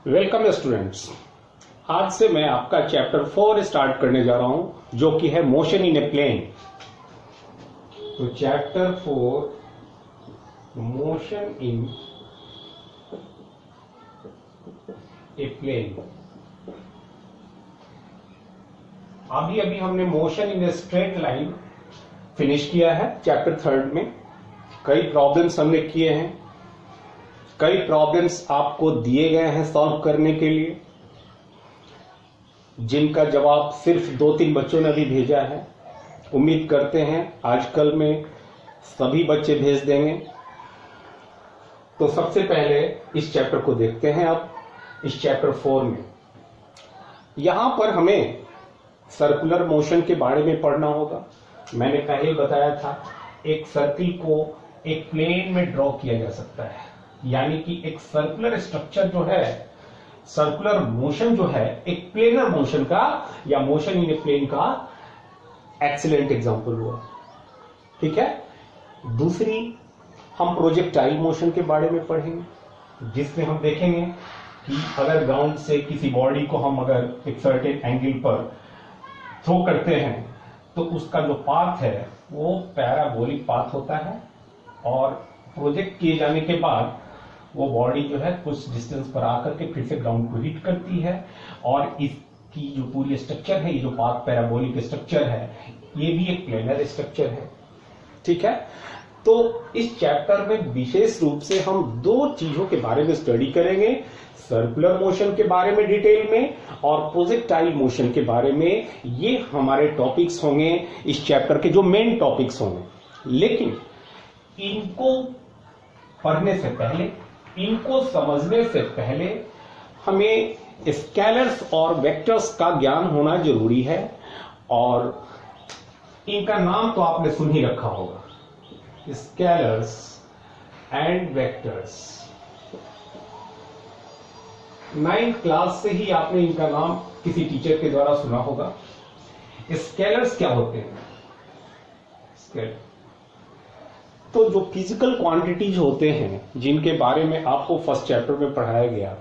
Welcome students. आज से मैं आपका चैप्टर 4 स्टार्ट करने जा रहा हूं जो कि है मोशन इन ए प्लेन। तो chapter 4 motion in a plane. अभी हमने motion in a straight line finish किया है चैप्टर 3 में। कई प्रॉब्लम्स हमने किए हैं, कई प्रॉब्लम्स आपको दिए गए हैं सॉल्व करने के लिए, जिनका जवाब सिर्फ 2-3 बच्चों ने अभी भेजा है। उम्मीद करते हैं आजकल में सभी बच्चे भेज देंगे। तो सबसे पहले इस चैप्टर को देखते हैं। अब इस चैप्टर 4 में यहां पर हमें सर्कुलर मोशन के बारे में पढ़ना होगा। मैंने पहले बताया था एक सर्किल को एक प्लेन में ड्रॉ किया जा सकता है, यानी कि एक सर्कुलर स्ट्रक्चर जो है, सर्कुलर मोशन जो है, एक प्लेनर मोशन का या मोशन इन ए प्लेन का एक्सीलेंट एग्जांपल हुआ। ठीक है। दूसरी हम प्रोजेक्टाइल मोशन के बारे में पढ़ेंगे, जिसमें हम देखेंगे कि अगर ग्राउंड से किसी बॉडी को हम अगर एक सर्टेन एंगल पर थ्रो करते हैं तो उसका जो पाथ है वो पैराबोलिक पाथ होता है, और प्रोजेक्ट किए जाने के बाद वो बॉडी जो है कुछ डिस्टेंस पर आकर के फिर से ग्राउंड को हिट करती है, और इसकी जो पूरी स्ट्रक्चर है, ये जो पाथ पैराबोलिक स्ट्रक्चर है, ये भी एक प्लेनर स्ट्रक्चर है। ठीक है। तो इस चैप्टर में विशेष रूप से हम 2 चीजों के बारे में स्टडी करेंगे, सर्कुलर मोशन के बारे में डिटेल में और प्रोजेक्टाइल मोशन के बारे में। ये हमारे टॉपिक्स होंगे इस चैप्टर के, जो मेन टॉपिक्स होंगे। लेकिन इनको पढ़ने से पहले, इनको समझने से पहले हमें स्केलर्स और वेक्टर्स का ज्ञान होना जरूरी है। और इनका नाम तो आपने सुन ही रखा होगा, scalars and vectors. 9th class से ही आपने इनका नाम किसी टीचर के द्वारा सुना होगा। स्केलर्स क्या होते हैं? स्केलर तो जो फिजिकल क्वांटिटीज होते हैं, जिनके बारे में आपको फर्स्ट चैप्टर में पढ़ाया गया,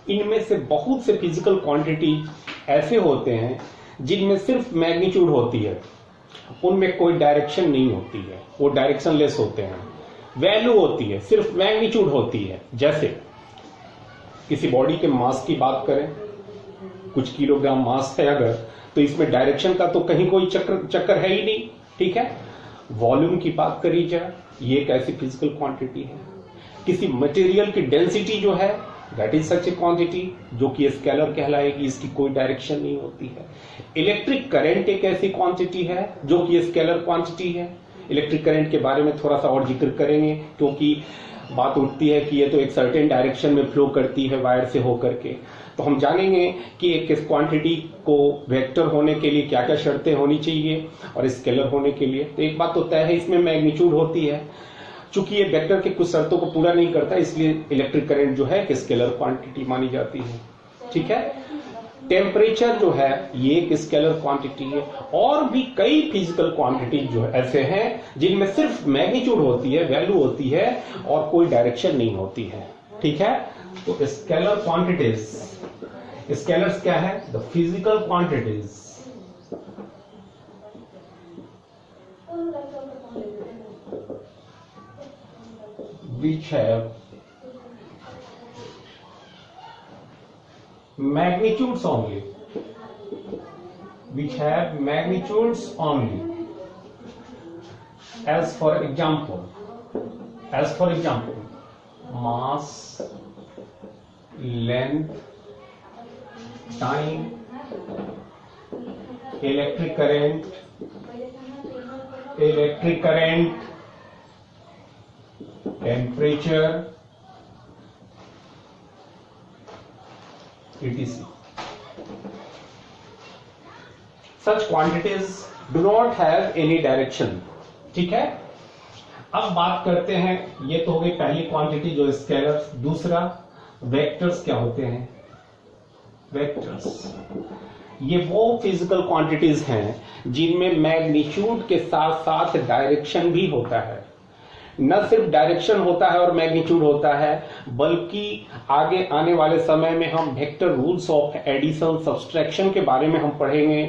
इनमें से बहुत से फिजिकल क्वांटिटीज ऐसे होते हैं जिनमें सिर्फ मैग्नीट्यूड होती है, उनमें कोई डायरेक्शन नहीं होती है, वो डायरेक्शन लेस होते हैं। वैल्यू होती है, सिर्फ मैग्नीट्यूड होती है। जैसे किसी बॉडी के मास की बात करें, कुछ किलोग्राम मास है अगर, तो इसमें डायरेक्शन का तो कहीं कोई चक्कर है ही नहीं। ठीक है। वॉल्यूम की बात करी जाए, ये एक ऐसी फिजिकल क्वांटिटी है। किसी मटेरियल की डेंसिटी जो है, that is such A quantity जो कि स्केलर कहलाएगी, इसकी कोई डायरेक्शन नहीं होती है। इलेक्ट्रिक करंट एक ऐसी क्वांटिटी है जो कि स्केलर क्वांटिटी है। इलेक्ट्रिक करंट के बारे में थोड़ा सा और जिक्र करेंगे, क्योंकि बात उठती है कि ये तो एक सर्टेन डायरेक्शन में फ्लो करती है वायर से होकर के। तो हम जानेंगे कि एक क्वांटिटी को वेक्टर होने के लिए क्या क्या शर्तें होनी चाहिए और स्केलर होने के लिए। तो एक बात तो तय है, इसमें मैग्नीट्यूड होती है। चूंकि ये वेक्टर के कुछ शर्तों को पूरा नहीं करता, इसलिए इलेक्ट्रिक करंट जो है एक स्केलर क्वांटिटी मानी जाती है। ठीक है। टेम्परेचर जो है ये एक स्केलर क्वांटिटी है। और भी कई फिजिकल क्वांटिटी जो ऐसे हैं जिनमें सिर्फ मैग्नीट्यूड होती है, वैल्यू होती है, और कोई डायरेक्शन नहीं होती है। ठीक है। तो स्केलर क्वांटिटीज, स्केलर्स क्या है? The physical quantities which have magnitudes only, which have magnitudes only. As for example, mass, length, time, electric current, temperature, etc. Such quantities do not have any direction. ठीक है। अब बात करते हैं, ये तो हो गई पहली क्वांटिटी जो स्केलर्स। दूसरा, वेक्टर्स क्या होते हैं? वेक्टर्स ये वो फिजिकल क्वांटिटीज हैं जिनमें मैग्नीट्यूड के साथ साथ डायरेक्शन भी होता है। न सिर्फ डायरेक्शन होता है और मैग्नीट्यूड होता है, बल्कि आगे आने वाले समय में हम vector rules of addition subtraction के बारे में हम पढ़ेंगे।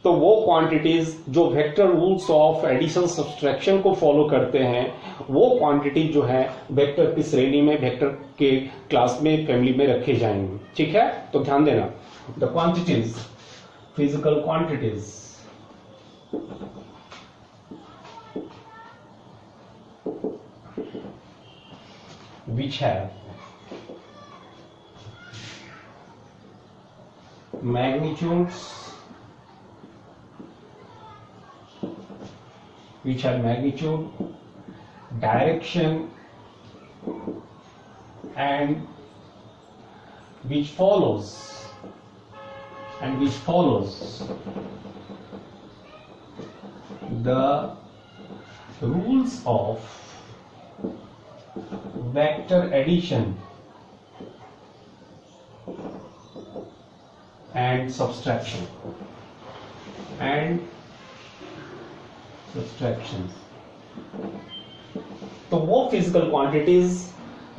तो वो क्वांटिटीज जो vector rules of addition subtraction को फॉलो करते हैं, वो क्वांटिटी जो है वेक्टर की श्रेणी में, वेक्टर के क्लास में, फैमिली में रखे जाएंगे। ठीक है, तो ध्यान देना, the quantities, physical quantities which have magnitudes, direction, and which follows the rules of vector addition and subtraction तो वो फिजिकल क्वांटिटीज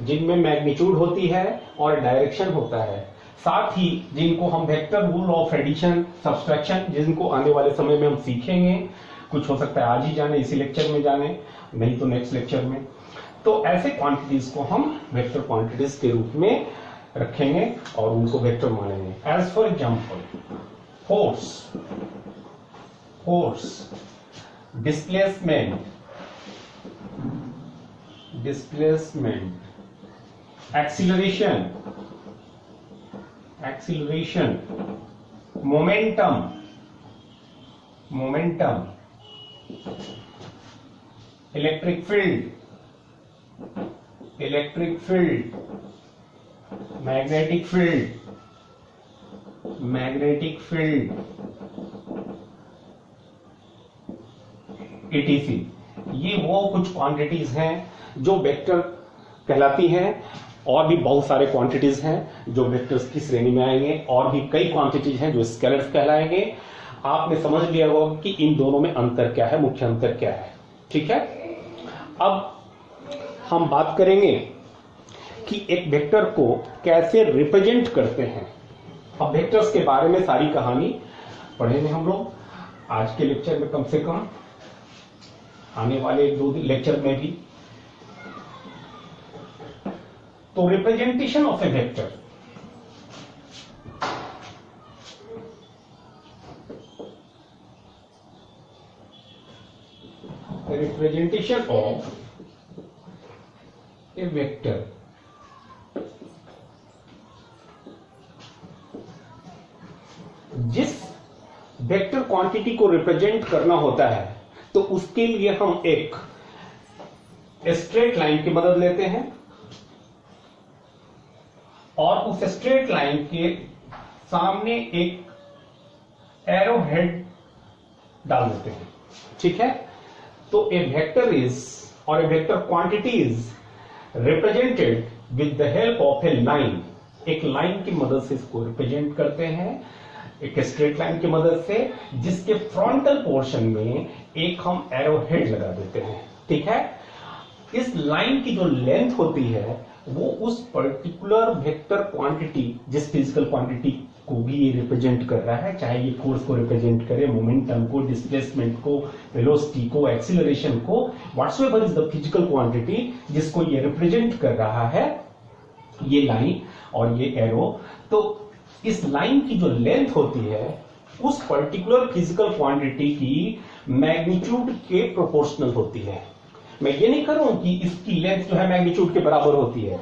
जिनमें मैग्नीट्यूड होती है और डायरेक्शन होता है, साथ ही जिनको हम vector rule of addition subtraction, जिनको आने वाले समय में हम सीखेंगे, कुछ हो सकता है आज ही जाने, इसी लेक्चर में जाने, नहीं तो नेक्स्ट लेक्चर में। तो ऐसे क्वांटिटीज को हम वेक्टर क्वांटिटीज के रूप में रखेंगे और उनको वेक्टर मानेंगे। As for example, force, displacement, acceleration, momentum, electric field, magnetic field, etc। ये वो कुछ क्वांटिटीज हैं जो वेक्टर कहलाती हैं, और भी बहुत सारे क्वांटिटीज हैं जो वेक्टर्स की श्रेणी में आएंगे, और भी कई क्वांटिटीज हैं जो स्केलर्स कहलाएंगे। आपने समझ लिया होगा कि इन दोनों में अंतर क्या है, मुख्य अंतर क्या है। ठीक है, अब हम बात करेंगे कि एक वेक्टर को कैसे रिप्रेजेंट करते हैं। अब वेक्टर्स के बारे में सारी कहानी पढ़ेंगे हम लोग आज के लेक्चर में, कम से कम आने वाले 2 लेक्चर में भी। तो representation of a vector, representation of a vector, जिस वेक्टर क्वांटिटी को रिप्रेजेंट करना होता है तो उसके लिए हम एक स्ट्रेट लाइन की मदद लेते हैं और उस स्ट्रेट लाइन के सामने एक एरो हेड डाल देते हैं। ठीक है, तो ए वेक्टर इज और a vector quantity is represented with the help of a line. एक लाइन की मदद से इसको रिप्रेजेंट करते हैं, एक स्ट्रेट लाइन की मदद से, जिसके फ्रंटल पोर्शन में एक हम एरो हेड लगा देते हैं। ठीक है, इस लाइन की जो लेंथ होती है वो उस पर्टिकुलर वेक्टर क्वांटिटी, जिस फिजिकल क्वांटिटी को भी ये रिप्रेजेंट कर रहा है, चाहे ये फोर्स को रिप्रेजेंट करे, मोमेंटम को, डिस्प्लेसमेंट को, वेलोसिटी को, एक्सीलरेशन को, whatsoever is the physical quantity जिसको ये रिप्रेजेंट कर रहा है, ये लाइन और ये एरो। तो इस लाइन की जो लेंथ होती है उस पर्टिकुलर फिजिकल क्वांटिटी की मैग्नीट्यूड के प्रोपोर्शनल होती है। मैं ये नहीं कर रहा हूं कि इसकी लेंथ जो है मैग्नीट्यूड के बराबर होती है।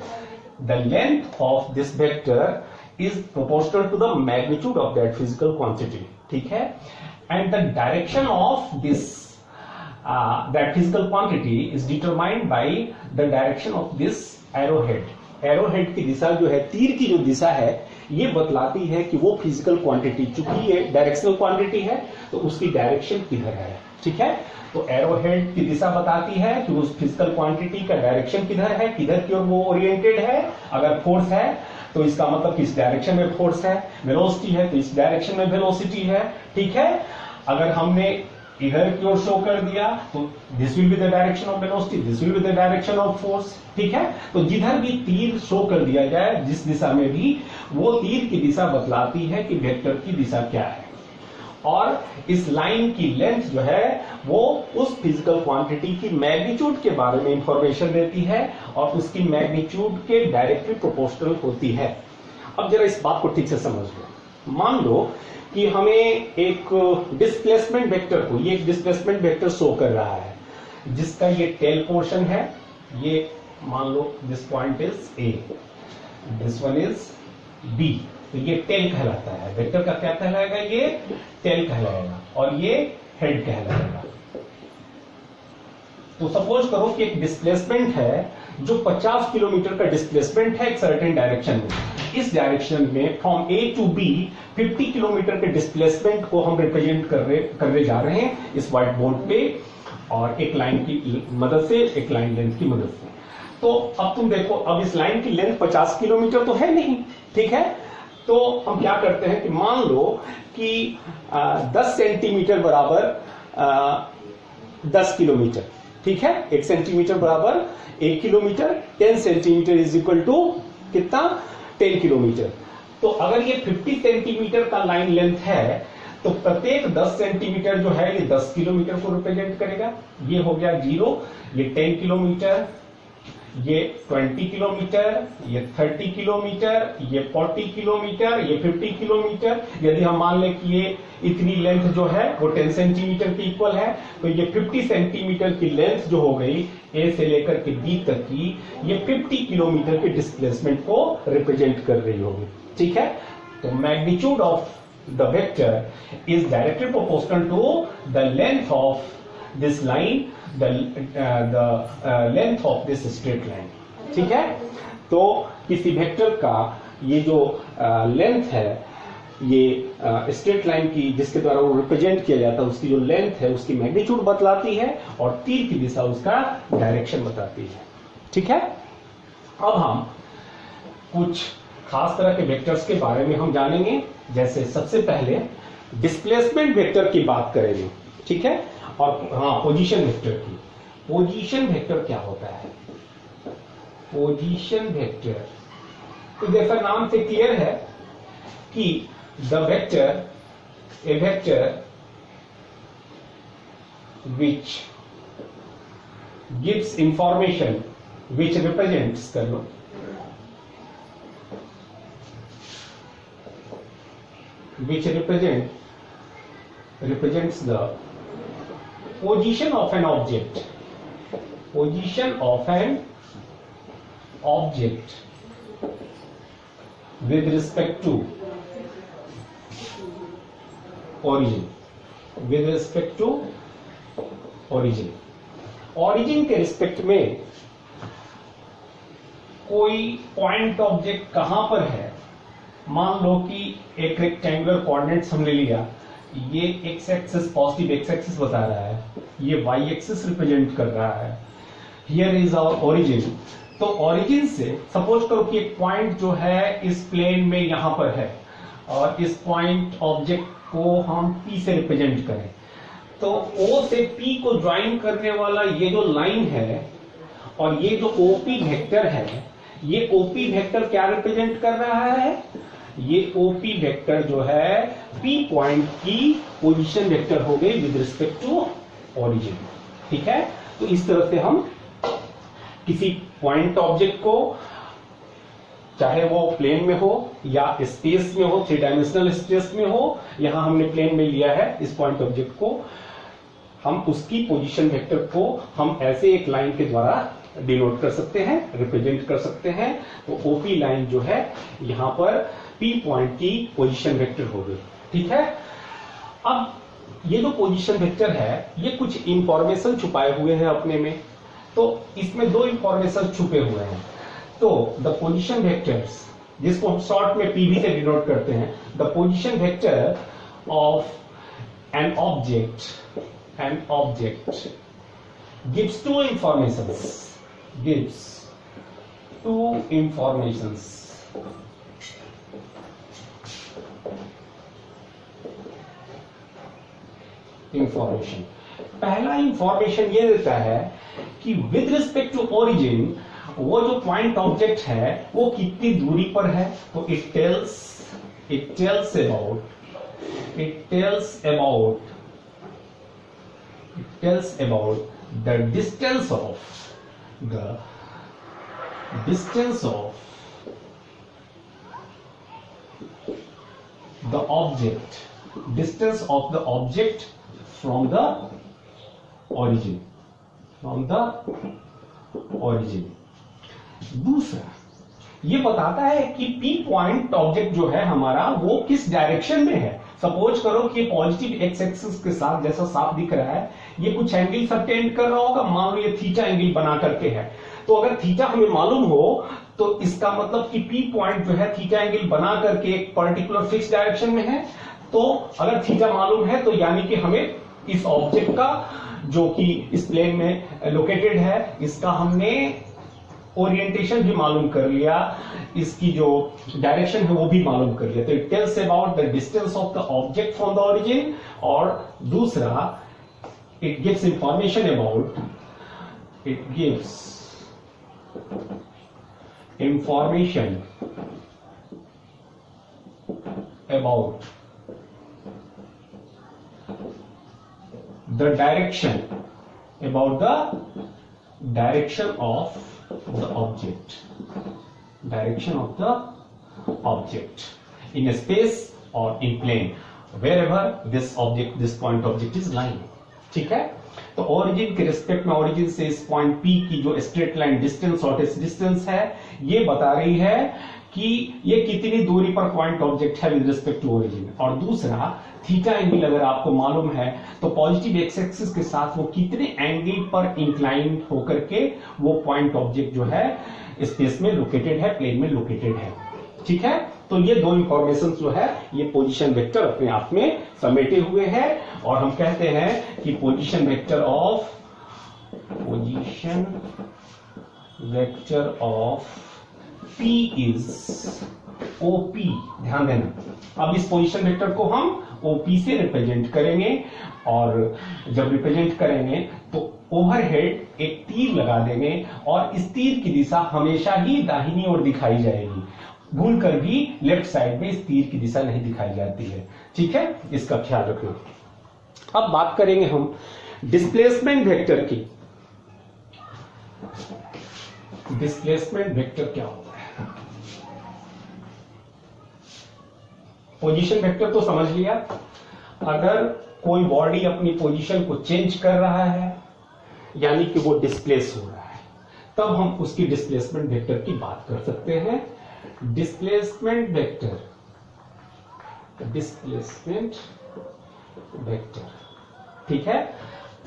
The length of this vector is proportional to the magnitude of that physical quantity. ठीक है, and the direction of this that physical quantity is determined by the direction of this arrow head. Arrow head की दिशा जो है, तीर की जो दिशा है, ये बतलाती है कि वो फिजिकल क्वांटिटी, चूंकि ये डायरेक्शनल क्वांटिटी है तो उसकी डायरेक्शन किधर है। ठीक है, तो एरो हेड की दिशा बताती है कि उस फिजिकल क्वांटिटी का डायरेक्शन किधर है, किधर की ओर वो ओरिएंटेड है। अगर फोर्स है तो इसका मतलब कि इस डायरेक्शन में फोर्स है, वेलोसिटी है तो इस डायरेक्शन में वेलोसिटी है। ठीक है, अगर हमने इधर की ओर शो कर दिया तो this will be the direction of velocity, this will be the direction of force. ठीक है, तो जिधर भी तीर शो कर दिया जाए जिस दिशा में भी, वो तीर की दिशा बतलाती है कि वेक्टर की दिशा क्या है। और इस लाइन की लेंथ जो है वो उस फिजिकल क्वांटिटी की मैग्नीट्यूड के बारे में इंफॉर्मेशन देती है और उसकी मैग्नीट्यूड के डायरेक्टली प्रोपोर्शनल होती है। अब जरा इस बात को ठीक से समझ लो। मान लो कि हमें एक डिस्प्लेसमेंट वेक्टर को, ये एक डिस्प्लेसमेंट वेक्टर शो कर रहा है जिसका ये टेल पोर्शन है, ये मान लो this point is A, this one is B, तो ये टेल कहलाता है। वेक्टर का क्या कहलाएगा? ये टेल कहलाएगा और ये हेड कहलाएगा। तो सपोज करो कि एक डिस्प्लेसमेंट है जो 50 किलोमीटर का डिस्प्लेसमेंट है एक सर्टेन डायरेक्शन में। इस डायरेक्शन में from A to B 50 kilometre के डिस्प्लेसमेंट को हम रिप्रेजेंट करने जा रहे हैं इस व्हाइट बोर्ड पे, और एक लाइन की मदद से, एक लाइन लेंथ की मदद से। तो अब तुम देखो, अब इस लाइन की लेंथ 50 किलोमीटर तो है नहीं, ठीक है। तो हम क्या करते हैं कि मान लो कि 10 सेंटीमीटर बराबर 10 किलोमीटर, ठीक है। 1 सेंटीमीटर बराबर 1 kilometre, 10 centimetre is equal to कितना? 10 किलोमीटर। तो अगर ये 50 सेंटीमीटर का लाइन लेंथ है तो प्रत्येक 10 सेंटीमीटर जो है ये 10 किलोमीटर को रिप्रेजेंट करेगा। ये हो गया 0, ये 10 किलोमीटर, ये 20 किलोमीटर, ये 30 किलोमीटर, ये 40 किलोमीटर, ये 50 किलोमीटर। यदि हम मान लें कि ये इतनी लेंथ जो है वो 10 सेंटीमीटर की इक्वल है, तो ये 50 सेंटीमीटर की लेंथ जो हो गई ए से लेकर के बी तक की, ये 50 किलोमीटर के डिस्प्लेसमेंट को रिप्रेजेंट कर रही होगी, ठीक है। तो magnitude of the vector is directly proportional to the length of this line, the length of this straight line, ठीक है। तो किसी वेक्टर का ये जो लेंथ है, ये स्ट्रेट लाइन की जिसके द्वारा वो रिप्रेजेंट किया जाता है, उसकी जो लेंथ है उसकी मैग्नीट्यूड बतलाती है और तीर की दिशा उसका डायरेक्शन बताती है, ठीक है। अब हम कुछ खास तरह के वेक्टर्स के बारे में हम जानेंगे। जैसे सबसे पहले डिस्प्लेसमेंट वेक्टर की बात करेंगे, ठीक है। और हाँ, पोजीशन वेक्टर की। पोजीशन वेक्टर क्या होता है? पोजीशन वेक्टर तो जैसा नाम से क्लियर है कि the vector, A vector which gives information which represents, कर लो, which represents the position of an object, position of an object with respect to origin, with respect to origin। origin के respect में कोई point object कहां पर है। मान लो कि एक रेक्टेंगुलर कोऑर्डिनेट्स हमने लिया, ये x axis positive x axis बता रहा है, ये वाई एक्सिस रिप्रेजेंट कर रहा है, हियर इज आवर ओरिजिन। तो ओरिजिन से सपोज करो कि एक पॉइंट जो है इस प्लेन में यहां पर है और इस पॉइंट ऑब्जेक्ट को हम पी से रिप्रेजेंट करें, तो ओ से पी को ज्वाइन करने वाला ये जो लाइन है और ये जो ओपी वेक्टर है, ये ओपी वेक्टर क्या रिप्रेजेंट कर रहा है? ये ओपी वेक्टर जो है पी पॉइंट की पोजीशन वेक्टर हो गई विद रिस्पेक्ट टू ओरिजिन, ठीक है। तो इस तरह से हम किसी पॉइंट ऑब्जेक्ट को, चाहे वो प्लेन में हो या स्पेस में हो, 3 डायमेंशनल स्पेस में हो, यहां हमने प्लेन में लिया है इस पॉइंट ऑब्जेक्ट को, हम उसकी पोजीशन वेक्टर को हम ऐसे एक लाइन के द्वारा डिनोट कर सकते हैं, रिप्रेजेंट कर सकते हैं। तो ओपी लाइन जो है यहां पर पी पॉइंट की पोजीशन वेक्टर हो गई, ठीक है। अब ये जो पोजीशन वेक्टर है ये कुछ इंफॉर्मेशन छुपाए हुए हैं अपने में, तो इसमें 2 इंफॉर्मेशन छुपे हुए हैं। तो द पोजीशन वेक्टर्स, जिसको हम शॉर्ट में पीवी से डिनोट करते हैं, the position vector of an object gives 2 informations, gives 2 informations। Information. पहला इंफॉर्मेशन ये देता है कि विद रिस्पेक्ट टू ओरिजिन वो जो पॉइंट ऑब्जेक्ट है वो कितनी दूरी पर है। तो it tells about the distance of the object, distance of the object from the origin, दूसरा ये बताता है कि P पॉइंट ऑब्जेक्ट जो है हमारा वो किस डायरेक्शन में है। सपोज करो कि पॉजिटिव एक्स एक्सिस के साथ जैसा साफ दिख रहा है ये कुछ एंगल सबटेंड कर रहा होगा, मान लो ये थीटा एंगल बना करके है। तो अगर थीटा हमें मालूम हो तो इसका मतलब कि P पॉइंट जो है थीटा एंगल बना करके एक पर्टिकुलर फिक्स डायरेक्शन में है। तो अगर थीटा मालूम है तो यानी कि हमें इस ऑब्जेक्ट का जो कि इस प्लेन में लोकेटेड है इसका हमने ओरिएंटेशन भी मालूम कर लिया, इसकी जो डायरेक्शन है वो भी मालूम कर लिया। तो it tells about the distance of the object from the origin, और दूसरा it gives information about the direction of the object in a space or in plane wherever this point object is lying। ठीक है, तो origin के respect में origin से इस point P की जो स्ट्रेट लाइन डिस्टेंस और डिस्टेंस है ये बता रही है कि ये कितनी दूरी पर पॉइंट ऑब्जेक्ट है विद रिस्पेक्ट टू ओरिजिन। और दूसरा थीटा एंगल अगर आपको मालूम है तो पॉजिटिव एक्स एक्सिस के साथ वो कितने एंगल पर इंक्लाइन होकर के वो पॉइंट ऑब्जेक्ट जो है स्पेस में लोकेटेड है, प्लेन में लोकेटेड है। ठीक है, तो ये दो इंफॉर्मेशन जो है ये पोजीशन वेक्टर अपने आप में समेटे हुए हैं, और हम कहते हैं कि position vector of P is OP। ध्यान देना, अब इस पोजीशन वेक्टर को हम OP से रिप्रेजेंट करेंगे, और जब रिप्रेजेंट करेंगे तो ओवरहेड एक तीर लगा देंगे और इस तीर की दिशा हमेशा ही दाहिनी ओर दिखाई जाएगी, भूल कर भी लेफ्ट साइड में इस तीर की दिशा नहीं दिखाई जाती है। ठीक है, इसका ख्याल रखना। अब बात करेंगे हम डिस्प्लेसमेंट वेक्टर की। डिस्प्लेसमेंट वेक्टर क्या होता है? पोजीशन वेक्टर तो समझ लिया, अगर कोई बॉडी अपनी पोजीशन को चेंज कर रहा है यानी कि वो डिस्प्लेस हो रहा है, तब हम उसकी डिस्प्लेसमेंट वेक्टर की बात कर सकते हैं। डिस्प्लेसमेंट वेक्टर, ठीक है,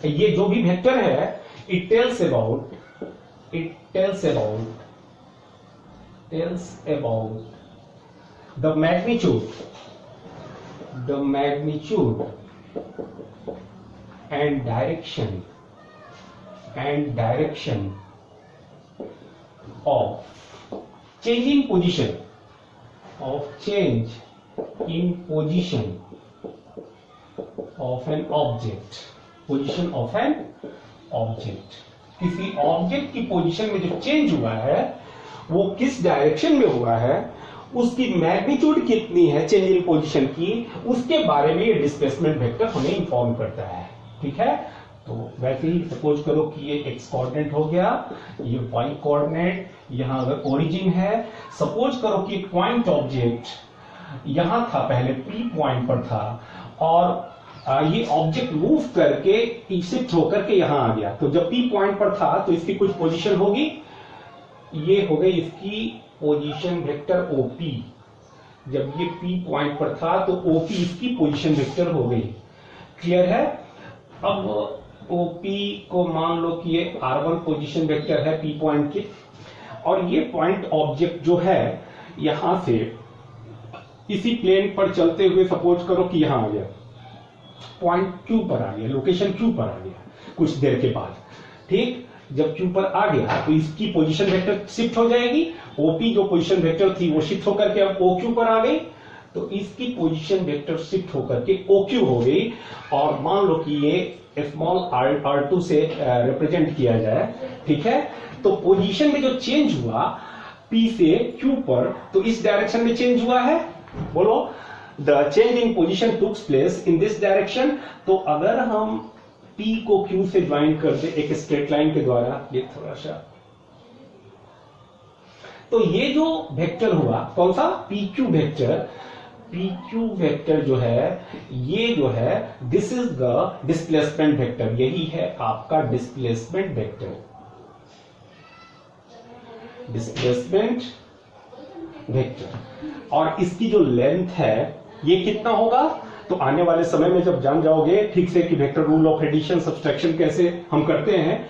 ये जो भी वेक्टर है it tells about the magnitude and direction of change in position of an object, किसी ऑब्जेक्ट की पोजीशन में जो चेंज हुआ है वो किस डायरेक्शन में हुआ है, उसकी मैग्नीट्यूड कितनी है चेंज इन पोजीशन की, उसके बारे में ये डिस्प्लेसमेंट वेक्टर हमें इंफॉर्म करता है। ठीक है, तो वैसे ही सपोज करो कि ये एक्स कोऑर्डिनेट हो गया, ये वाई कोऑर्डिनेट, यहां अगर ओरिजिन है, सपोज करो कि एक पॉइंट ऑब्जेक्ट यहां था, पहले P पॉइंट पर था, और ये ऑब्जेक्ट मूव करके शिफ्ट होकर के यहां आ गया। तो जब P पॉइंट पर था तो इसकी कुछ पोजीशन होगी, ये हो गई इसकी पोजीशन वेक्टर OP। जब ये P पॉइंट पर था तो OP इसकी पोजीशन वेक्टर हो गई। क्लियर है? अब OP को मान लो कि ये R1 पोजीशन वेक्टर है P पॉइंट की, और ये पॉइंट ऑब्जेक्ट जो है यहां से इसी प्लेन पर चलते हुए सपोज करो कि यहां आ गया, पॉइंट Q पर आ गया, लोकेशन Q पर आ गया कुछ देर के बाद। ठीक, जब Q पर आ गया तो इसकी पोजीशन वेक्टर शिफ्ट हो जाएगी, OP जो पोजीशन वेक्टर थी वो शिफ्ट होकर के अब OQ पर आ गई। तो इसकी पोजीशन वेक्टर शिफ्ट होकर के OQ हो गई, और मान लो कि ये स्मॉल r2 से रिप्रेजेंट किया जाए, ठीक है। तो पोजीशन में जो चेंज हुआ P से Q पर, तो इस डायरेक्शन में चेंज हुआ है, बोलो the change in position takes place in this direction. तो अगर हम P को Q से ज्वाइन कर दे एक स्ट्रेट लाइन के द्वारा, ये थोड़ा सा, तो ये जो वेक्टर हुआ कौन सा, PQ वेक्टर, PQ वेक्टर जो है, ये जो है this is the displacement vector, यही है आपका डिस्प्लेसमेंट वेक्टर, डिस्प्लेसमेंट वेक्टर। और इसकी जो लेंथ है ये कितना होगा, तो आने वाले समय में जब जान जाओगे ठीक से कि vector rule of addition subtraction कैसे हम करते हैं,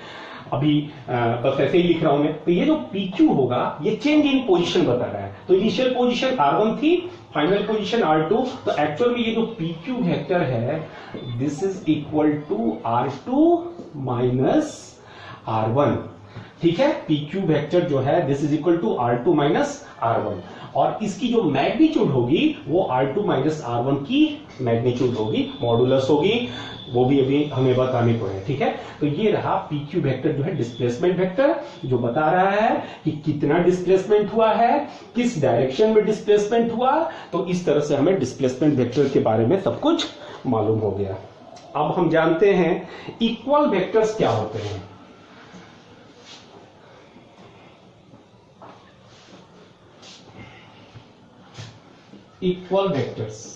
अभी बस ऐसे ही लिख रहा हूं मैं। तो ये जो PQ होगा ये चेंज इन पोजीशन बता रहा है, तो इनिशियल पोजीशन R1 थी, फाइनल पोजीशन R2, तो एक्चुअल में ये जो PQ वेक्टर है this is equal to R2 minus R1, ठीक है। PQ वेक्टर जो है this is equal to R2 minus R1, और इसकी जो मैग्नीट्यूड होगी वो R2 माइनस R1 की मैग्नीट्यूड होगी, मॉडुलस होगी, वो भी अभी हमें बताने को है, ठीक है। तो ये रहा PQ वेक्टर जो है डिस्प्लेसमेंट वेक्टर, जो बता रहा है कि कितना डिस्प्लेसमेंट हुआ है, किस डायरेक्शन में डिस्प्लेसमेंट हुआ। तो इस तरह से हमें डिस्प्लेसमेंट वेक्टर के बारे में सब कुछ मालूम हो गया। अब हम जानते हैं इक्वल वेक्टर्स क्या होते हैं। इक्वल वेक्टर्स,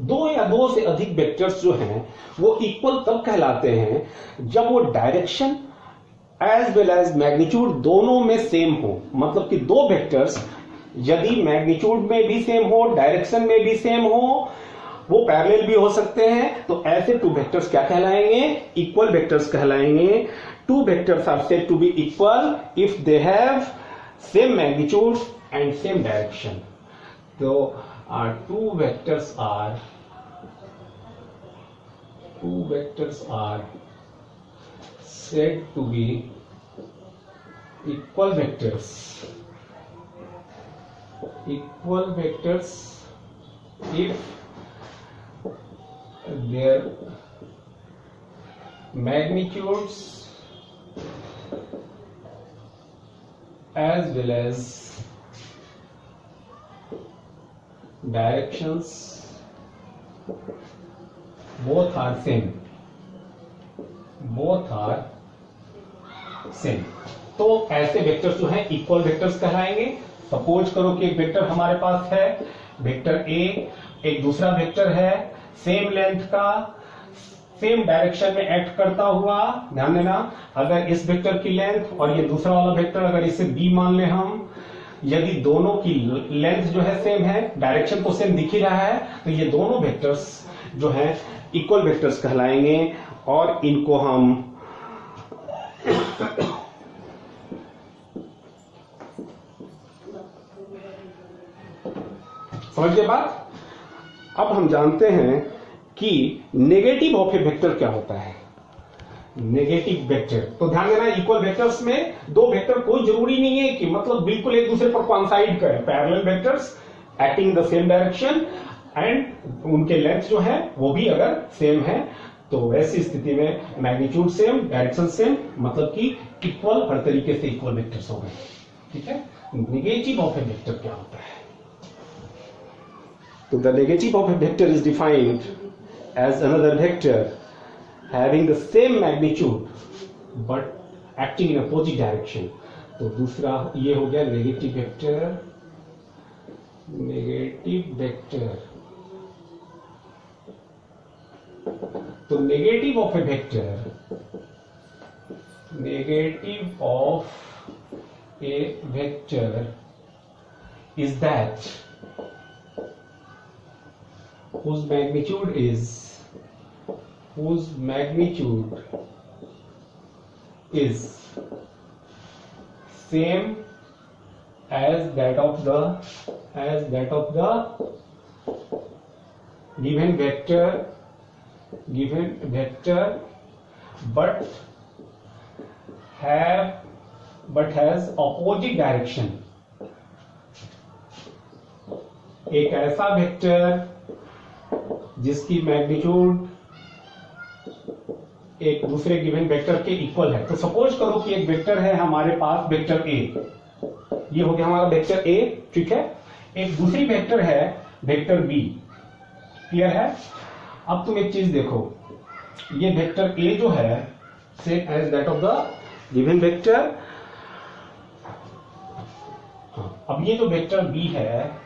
दो या दो से अधिक वेक्टर्स जो हैं वो इक्वल तब कहलाते हैं जब वो direction as well as magnitude दोनों में सेम हो। मतलब कि दो वेक्टर्स यदि मैग्नीट्यूड में भी सेम हो, डायरेक्शन में भी सेम हो, वो पैरेलल भी हो सकते हैं, तो ऐसे टू वेक्टर्स क्या कहलाएंगे, इक्वल वेक्टर्स कहलाएंगे। Two vectors are said to be equal if they have same magnitude and same direction. तो two vectors are said to be equal vectors if their magnitudes as well as directions both are same। तो ऐसे vectors जो हैं equal vectors कहलाएंगे। Suppose करो कि एक vector हमारे पास है, वेक्टर A, एक दूसरा वेक्टर है सेम लेंथ का, सेम डायरेक्शन में एक्ट करता हुआ। ध्यान देना, अगर इस वेक्टर की लेंथ और ये दूसरा वाला वेक्टर अगर इसे B मान ले हम, यदि दोनों की लेंथ जो है सेम है, डायरेक्शन तो सेम दिख ही रहा है, तो ये दोनों वेक्टर्स जो हैं इक्वल वेक्टर्स कहलाएंगे। और इनको हम समझ के बाद अब हम जानते हैं कि नेगेटिव ऑफ ए वेक्टर क्या होता है। नेगेटिव वेक्टर, तो ध्यान देना इक्वल वेक्टर्स में दो वेक्टर कोई जरूरी नहीं है कि मतलब बिल्कुल एक दूसरे पर कोइंसाइड करें। Parallel vectors acting the same direction and उनके लेंथ जो है वो भी अगर सेम है, तो ऐसी स्थिति में मैग्नीट्यूड सेम, डायरेक्शन सेम, मतलब कि इक्वल, हर तरीके से इक्वल वेक्टर्स हो गए, ठीक है। नेगेटिव ऑफ ए वेक्टर क्या होता है, तो the negative of a vector is defined as another vector having the same magnitude but acting in opposite direction। तो दूसरा ये हो गया नेगेटिव वेक्टर। तो negative of a vector is that whose magnitude is same as that of the given vector but have but has opposite direction. एक ऐसा vector जिसकी magnitude एक दूसरे गिवन वेक्टर के इक्वल है। तो सपोज करो कि एक वेक्टर है हमारे पास, वेक्टर ए, ये हो गया हमारा वेक्टर ए, ठीक है। एक दूसरी वेक्टर है वेक्टर बी, क्लियर है। अब तुम एक चीज देखो, ये वेक्टर ए जो है same as that of the given vector. अब ये जो वेक्टर बी है,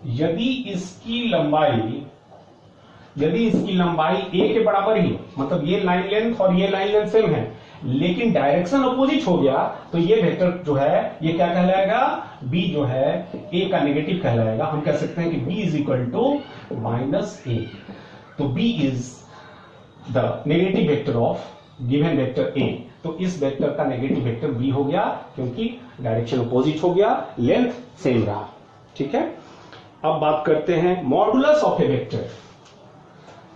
यदि इसकी लंबाई ए के बराबर ही, मतलब ये लाइन लेंथ और ये लाइन लेंथ सेम है, लेकिन डायरेक्शन अपोजिट हो गया, तो ये वेक्टर जो है ये क्या कहलाएगा, बी जो है ए का नेगेटिव कहलाएगा। हम कह सकते हैं कि B is equal to minus A. तो B is the negative vector of given vector A. तो इस वेक्टर का नेगेटिव वेक्टर बी हो गया, क्योंकि डायरेक्शन अपोजिट हो गया, लेंथ सेम रहा, ठीक है। अब बात करते हैं modulus of a vector.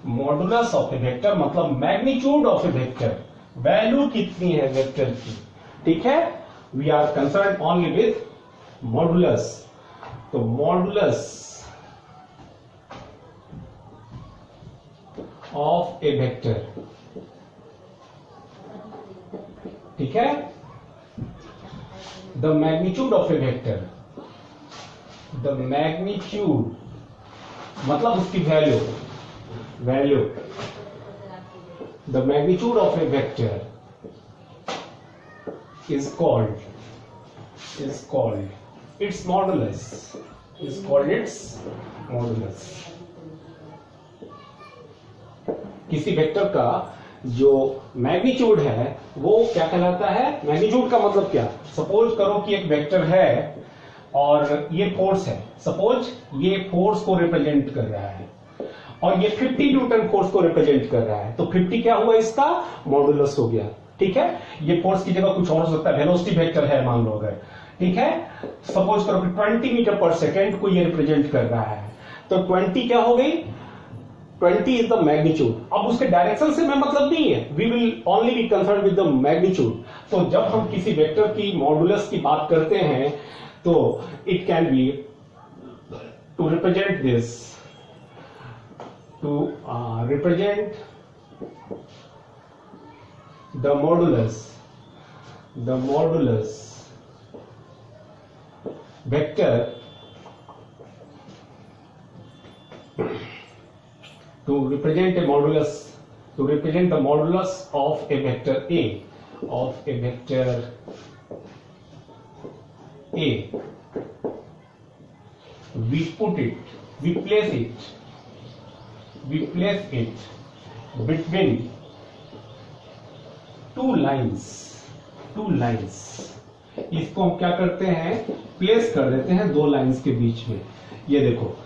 Modulus of a vector मतलब magnitude of a vector, value कितनी है वेक्टर की, ठीक है। We are concern only with modulus. तो मॉडुलस ऑफ ए वेक्टर, ठीक है। The magnitude of a vector, the magnitude मतलब उसकी value, the magnitude of a vector is called its modulus, किसी वेक्टर का जो मैग्नीट्यूड है वो क्या कहलाता है। मैग्नीट्यूड का मतलब क्या, सपोज करो कि एक वेक्टर है और ये फोर्स है, सपोज ये फोर्स को रिप्रेजेंट कर रहा है और ये 50 न्यूटन फोर्स को रिप्रेजेंट कर रहा है, तो 50 क्या हुआ, इसका मॉडुलस हो गया, ठीक है। ये फोर्स की जगह कुछ और हो सकता है, वेलोसिटी वेक्टर है मान लो अगर, ठीक है। सपोज करो कि 20 मीटर पर सेकेंड को ये रिप्रेजेंट कर रहा है, तो 20 क्या हो गई, 20 इज द मैग्नीट्यूड। अब उसके डायरेक्शन से मैं मतलब नहीं है, we will only be concern with the magnitude. तो जब हम किसी वेक्टर की मॉडुलस की बात करते हैं तो it can be to represent this, to represent the modulus vector, to represent the modulus of a vector A, we place it between two lines। इसको हम क्या करते हैं, प्लेस कर देते हैं दो लाइंस के बीच में। ये देखो,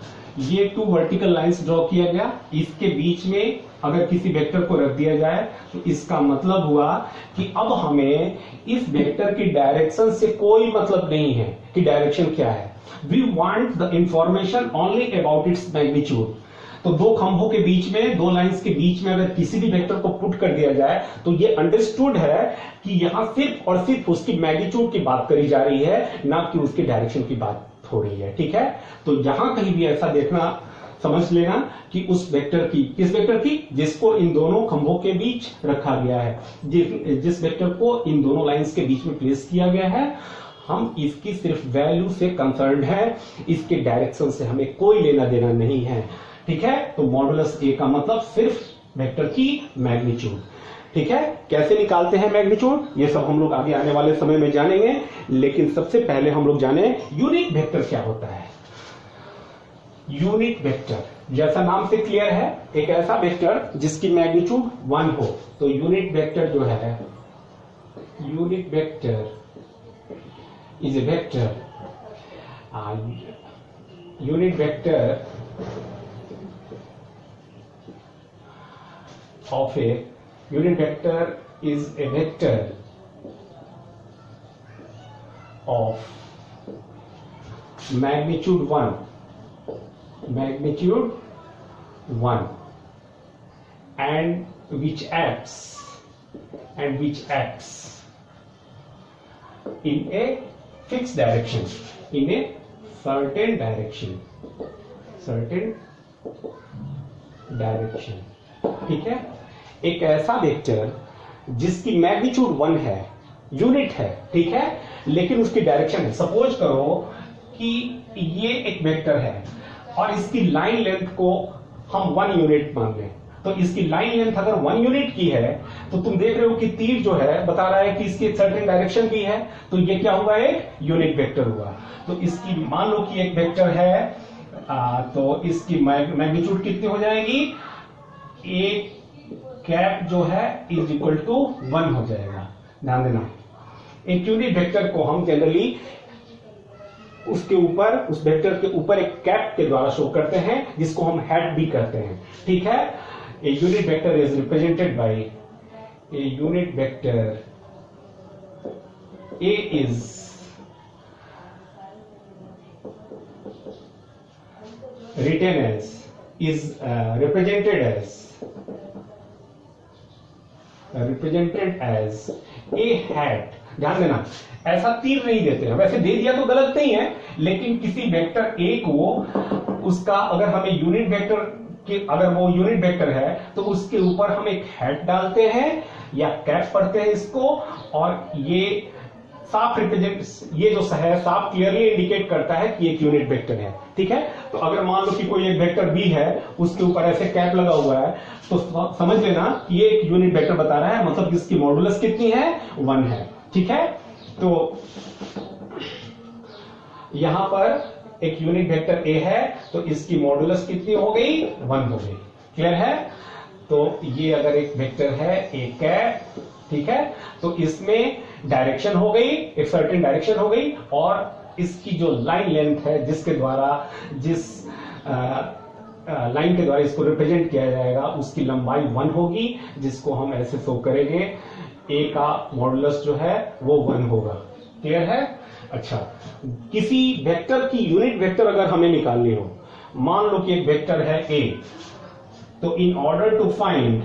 ये 2 वर्टिकल लाइंस ड्रॉ किया गया, इसके बीच में अगर किसी वेक्टर को रख दिया जाए तो इसका मतलब हुआ कि अब हमें इस वेक्टर की डायरेक्शन से कोई मतलब नहीं है कि डायरेक्शन क्या है। We want the information only about its magnitude. तो दो खंभों के बीच में, दो लाइंस के बीच में अगर किसी भी वेक्टर को पुट कर दिया जाए तो ये अंडरस्टूड है कि यहां सिर्फ और सिर्फ उसकी मैग्नीट्यूड की बात करी जा रही है, ना कि उसके डायरेक्शन की बात हो रही है, ठीक है। तो जहां कहीं भी ऐसा देखना, समझ लेना कि उस वेक्टर की, किस वेक्टर की, जिसको इन दोनों खंभों के बीच रखा गया है, जिस वेक्टर को इन दोनों लाइंस के बीच में प्लेस किया गया है, हम इसकी सिर्फ वैल्यू से कंसर्न्ड है, इसके डायरेक्शन से हमें कोई लेना देना नहीं है, ठीक है। तो मॉडुलस ए का मतलब सिर्फ वेक्टर की मैग्नीट्यूड, ठीक है। कैसे निकालते हैं मैग्नीट्यूड, ये सब हम लोग आगे आने वाले समय में जानेंगे, लेकिन सबसे पहले हम लोग जाने यूनिट वेक्टर क्या होता है। यूनिट वेक्टर जैसा नाम से क्लियर है, एक ऐसा वेक्टर जिसकी मैग्नीट्यूड 1 हो। तो यूनिट वेक्टर जो है, unit vector is a vector, unit vector of a unit vector is a vector of magnitude 1 and which acts in a fixed direction, in a certain direction, ठीक है। एक ऐसा vector जिसकी magnitude 1 है, unit है, ठीक है, लेकिन उसकी डायरेक्शन है। सपोज करो कि ये एक वेक्टर है और इसकी लाइन लेंथ को हम 1 यूनिट मान लें, तो इसकी लाइन लेंथ अगर 1 यूनिट की है तो तुम देख रहे हो कि तीर जो है बता रहा है कि इसकी एक सर्टेन डायरेक्शन की है, तो ये क्या हुआ, एक यूनिट वेक्टर हुआ। तो इसकी मान लो कि एक वेक्टर है, तो इसकी मैग्नीट्यूड कितनी हो जाएगी, एक कैप जो है इज इक्वल टू 1 हो जाएगा। ध्यान देना, एक यूनिट वेक्टर को हम जनरली उसके ऊपर, उस वेक्टर के ऊपर एक कैप के द्वारा शो करते हैं, जिसको हम हेड भी कहते हैं, ठीक है। A unit vector is represented by a unit vector A is written as, is represented as a hat। ध्यान देना, ऐसा तीर नहीं देते हैं, वैसे दे दिया तो गलत नहीं है, लेकिन किसी वेक्टर ए को उसका अगर हमें यूनिट वेक्टर कि अगर वो यूनिट वेक्टर है तो उसके ऊपर हम एक हेड डालते हैं या कैप पढ़ते हैं इसको, और ये साफ रिप्रेजेंट, ये जो है साफ क्लियरली इंडिकेट करता है कि एक यूनिट वेक्टर है, ठीक है। तो अगर मान लो कि कोई एक वेक्टर बी है, उसके ऊपर ऐसे कैप लगा हुआ है, तो समझ लेना कि ये एक यूनिट वेक्टर बता रहा है, मतलब इसकी मॉडुलस कितनी है, 1 है, ठीक है। तो यहां पर एक यूनिट वेक्टर ए है, तो इसकी मॉडुलस कितनी हो गई, 1 हो गई। क्लियर है। तो ये अगर एक वेक्टर है ए कैप, ठीक है, तो इसमें डायरेक्शन हो गई, एक सर्टेन डायरेक्शन हो गई, और इसकी जो लाइन लेंथ है, जिसके द्वारा, जिस लाइन के द्वारा इसको रिप्रेजेंट किया जाएगा, उसकी लंबाई 1 होगी, जिसको हम ऐसे शो करेंगे, ए का मॉडुलस जो है वो 1 होगा। क्लियर है। अच्छा, किसी वेक्टर की यूनिट वेक्टर अगर हमें निकालनी हो, मान लो कि एक वेक्टर है ए, तो in order to find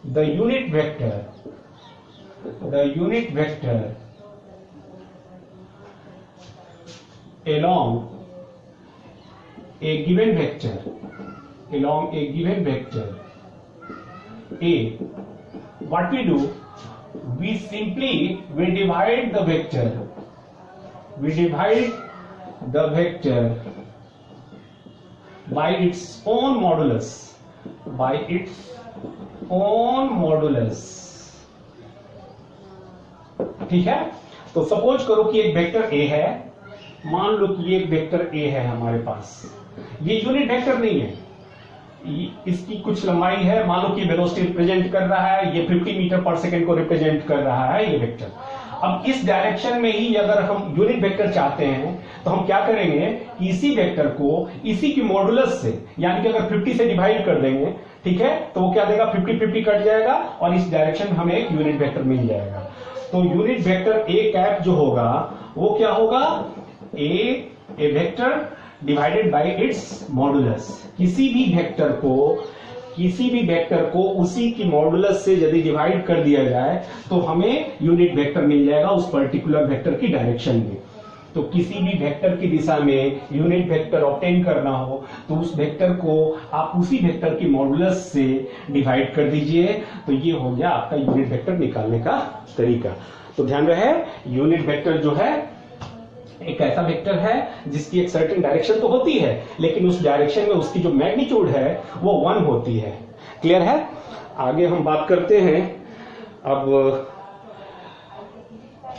the unit vector along a given vector A, what we do, we divide the vector by its own modulus, ठीक है। तो सपोज करो कि एक वेक्टर ए है, मान लो कि ये एक वेक्टर ए है हमारे पास, ये यूनिट वेक्टर नहीं है, इसकी कुछ लंबाई है, मान लो कि वेलोसिटी रिप्रेजेंट कर रहा है, ये 50 मीटर पर सेकंड को रिप्रेजेंट कर रहा है ये वेक्टर। अब इस डायरेक्शन में ही अगर हम यूनिट वेक्टर चाहते हैं, तो हम क्या करेंगे कि इसी वेक्टर को इसी की मॉडुलस से, यानी कि अगर 50 से डिवाइड कर देंगे, ठीक है, तो वो क्या देगा, 50-50 कट जाएगा, और इस डायरेक्शन में हमें एक यूनिट वेक्टर मिल जाएगा। तो यूनिट वेक्टर ए कैप जो होगा वो क्या होगा, a vector divided by its modulus. किसी भी वेक्टर को उसी की मॉडुलस से यदि डिवाइड कर दिया जाए, तो हमें यूनिट वेक्टर मिल जाएगा उस पर्टिकुलर वेक्टर की डायरेक्शन में। तो किसी भी वेक्टर की दिशा में यूनिट वेक्टर ऑब्टेन करना हो, तो उस वेक्टर को आप उसी वेक्टर की मॉडुलस से डिवाइड कर दीजिए, तो ये हो गया आपका यूनिट वेक्टर निकालने का तरीका। तो ध्यान रहे, यूनिट वेक्टर जो है एक ऐसा वेक्टर है जिसकी एक सर्टेन डायरेक्शन तो होती है, लेकिन उस डायरेक्शन में उसकी जो मैग्नीट्यूड है वो 1 होती है। क्लियर है। आगे हम बात करते हैं, अब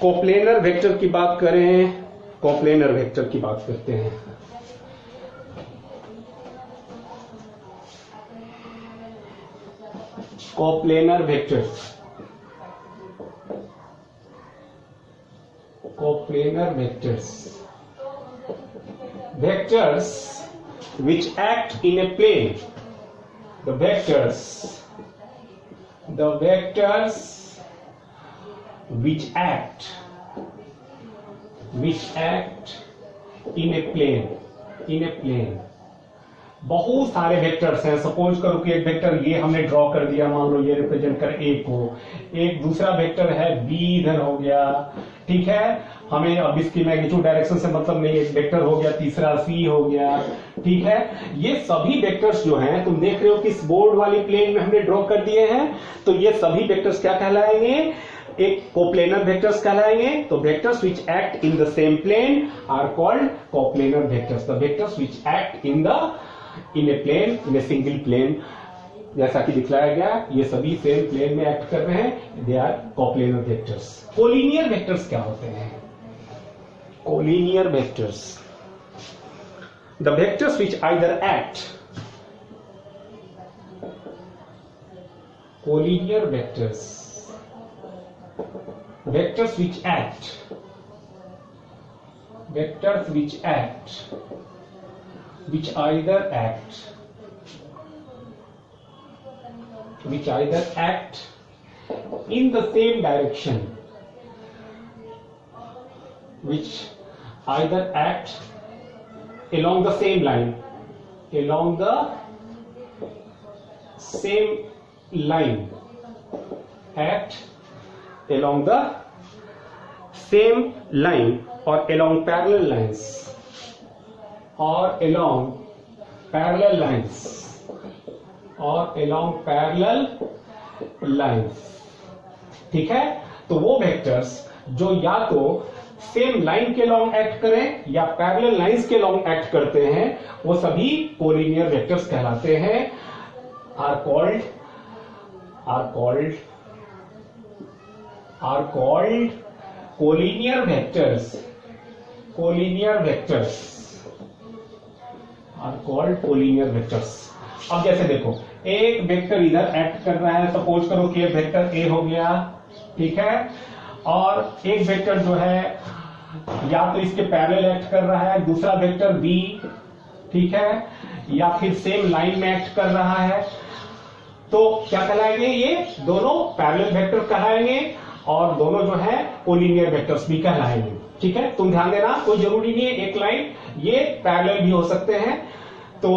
कोप्लेनर वेक्टर की बात करें, कोप्लेनर वेक्टर की बात करते हैं। Coplanar vectors, vectors which act in a plane, the vectors which act in a plane बहुत सारे वेक्टर्स हैं। सपोज करो कि एक वेक्टर ये हमने ड्रॉ कर दिया, मान लो ये रिप्रेजेंट कर ए को, एक दूसरा वेक्टर है बी इधर हो गया, ठीक है, हमें अब इसकी मैग्नीट्यूड डायरेक्शन से मतलब नहीं, एक वेक्टर हो गया, तीसरा सी हो गया, ठीक है। ये सभी वेक्टर्स जो हैं तुम देख रहे हो कि इस बोर्ड वाली प्लेन में हमने ड्रॉ कर दिए हैं, तो ये सभी वेक्टर्स क्या कहलाएंगे, एक कोप्लेनर वेक्टर्स कहलाएंगे। तो vectors which act in the same plane are called coplanar vectors. The vectors which act in a plane, in a single plane, जैसा कि दिखलाया गया, ये सभी सेम प्लेन में एक्ट कर रहे हैं, they are coplanar vectors. Collinear vectors क्या होते हैं? Collinear vectors, the vectors which either act, collinear vectors, vectors which act, vectors which act, which either act, which either act in the same direction, which either act along the same line, along the same line, act along the same line or along parallel lines, or along parallel lines, or along parallel lines, ठीक है। तो वो vectors जो या तो same line के long act करें या पैरेलल लाइंस के लॉन्ग एक्ट करते हैं, वो सभी कोलिनियर वेक्टर्स कहलाते हैं। Are called collinear vectors, collineer vectors are called collinear vectors। अब जैसे देखो, एक वेक्टर इधर एक्ट कर रहा है, सपोज करो कि वेक्टर ए हो गया, ठीक है, और एक वेक्टर जो है या तो इसके पैरेलल एक्ट कर रहा है, दूसरा वेक्टर बी, ठीक है, या फिर सेम लाइन में एक्ट कर रहा है, तो क्या कहलाएंगे? ये दोनों पैरेलल वेक्टर कहलाएंगे और दोनों जो है कोलिनियर वेक्टर्स भी कहलाएंगे, ठीक है। तुम ध्यान देना, कोई जरूरी नहीं है एक लाइन, ये पैरेलल भी हो सकते हैं। तो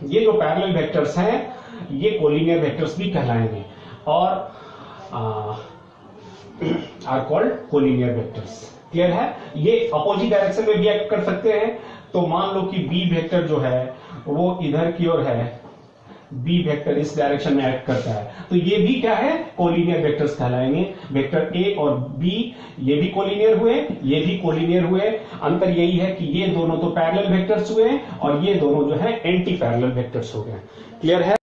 ये जो पैरेलल वेक्टर्स हैं ये कोलिनियर वेक्टर्स भी कहलाएंगे और are called collinear vectors. Clear है? ये अपोजिट डायरेक्शन में भी एक्ट कर सकते हैं। तो मान लो कि बी वेक्टर जो है वो इधर की ओर है, बी वेक्टर इस डायरेक्शन में एक्ट करता है, तो ये भी क्या है? कोलिनियर वेक्टर्स कहलाएंगे। वेक्टर ए और बी ये भी कोलिनियर हुए, ये भी कोलिनियर हुए। अंतर यही है कि ये दोनों तो पैरेलल वेक्टर्स हुए और ये दोनों जो है एंटी पैरेलल वेक्टर्स हो गए। क्लियर है?